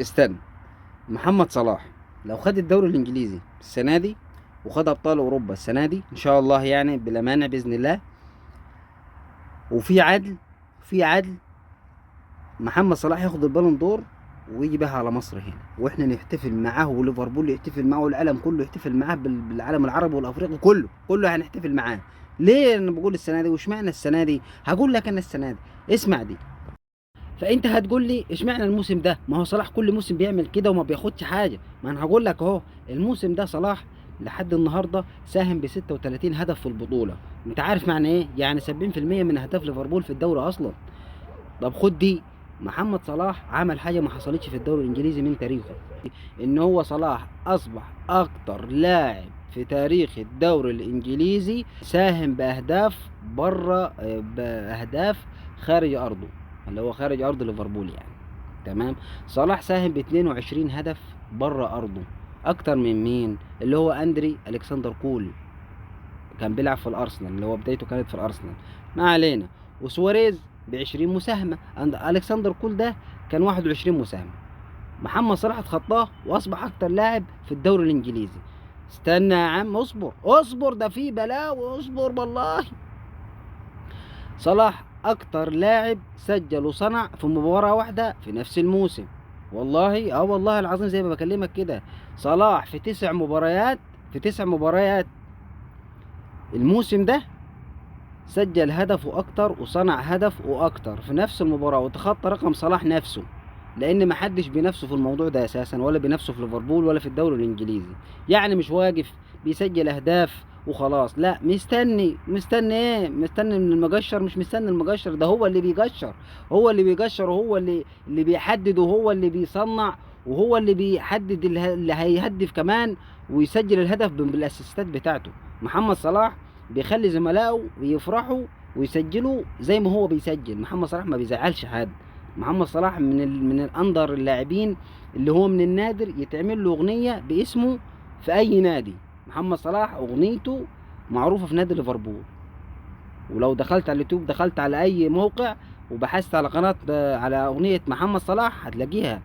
استنى. محمد صلاح لو خد الدوري الانجليزي السنه دي وخد ابطال اوروبا السنه دي ان شاء الله، يعني بالامانه باذن الله، وفي عدل محمد صلاح ياخد البالون دور ويجي بها على مصر هنا، واحنا نحتفل معاه وليفربول يحتفل معاه والعالم كله يحتفل معاه، بالعالم العربي والافريقي كله هنحتفل معاه. ليه انا بقول السنه دي؟ واشمعنى السنه دي؟ هقول لك انا السنه دي، اسمع دي. فانت هتقول لي اشمعنى الموسم ده؟ ما هو صلاح كل موسم بيعمل كده وما بياخدش حاجه. ما انا هقول لك اهو. الموسم ده صلاح لحد النهارده ساهم ب 36 هدف في البطوله. انت عارف معنى ايه؟ يعني 70% من اهداف ليفربول في الدوري اصلا. طب خد دي. محمد صلاح عمل حاجه ما حصلتش في الدوري الانجليزي من تاريخه، ان هو صلاح اصبح اكتر لاعب في تاريخ الدوري الانجليزي ساهم باهداف بره، باهداف خارج ارضه، اللي هو خارج ارض ليفربول يعني. تمام. صلاح ساهم ب 22 هدف بره ارضه، اكتر من مين؟ اللي هو اندري الكسندر كول، كان بيلعب في الارسنال، اللي هو بدايته كانت في الارسنال. ما علينا. وسواريز ب 20 مساهمه، عند الكسندر كول ده كان 21 مساهمه. محمد صلاح اتخطاه واصبح اكتر لاعب في الدوري الانجليزي. استنى يا عم، اصبر اصبر، ده في بلاوي، اصبر والله. صلاح اكتر لاعب سجل وصنع في مباراة واحدة في نفس الموسم. والله والله العظيم زي ما بكلمك كده. صلاح في 9 مباريات، في 9 مباريات الموسم ده سجل هدف واكتر وصنع هدف واكتر في نفس المباراة، وتخطى رقم صلاح نفسه. لان محدش بينافسه في الموضوع ده اساسا، ولا بينافسه في ليفربول ولا في الدوري الانجليزي. يعني مش واقف بيسجل اهداف وخلاص، لا، مستني ايه؟ مستني من المقشر؟ مش مستني المقشر، ده هو اللي بيقشر. هو اللي بيقشر، وهو اللي بيحدد، وهو اللي بيصنع، وهو اللي بيحدد اللي هيهدف كمان، ويسجل الهدف بالاسيستات بتاعته. محمد صلاح بيخلي زملائه يفرحوا ويسجلوا زي ما هو بيسجل. محمد صلاح ما بيزعلش حد. محمد صلاح من الأندر اللاعبين، اللي هو من النادر يتعمل له أغنية باسمه في أي نادي. محمد صلاح أغنيته معروفة في نادي ليفربول. ولو دخلت على اليوتيوب، دخلت على أي موقع وبحثت على قناة على أغنية محمد صلاح، هتلاقيها.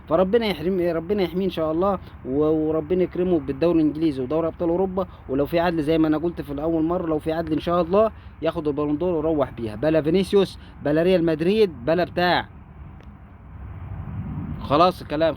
فربنا يحرم، ربنا يحميه ان شاء الله، وربنا يكرمه بالدوري الانجليزي ودوري ابطال اوروبا. ولو في عدل زي ما انا قلت في الاول مره، لو في عدل ان شاء الله ياخد البالون دور ويروح بيها، بلا فينيسيوس، بلا ريال مدريد، بلا بتاع. خلاص الكلام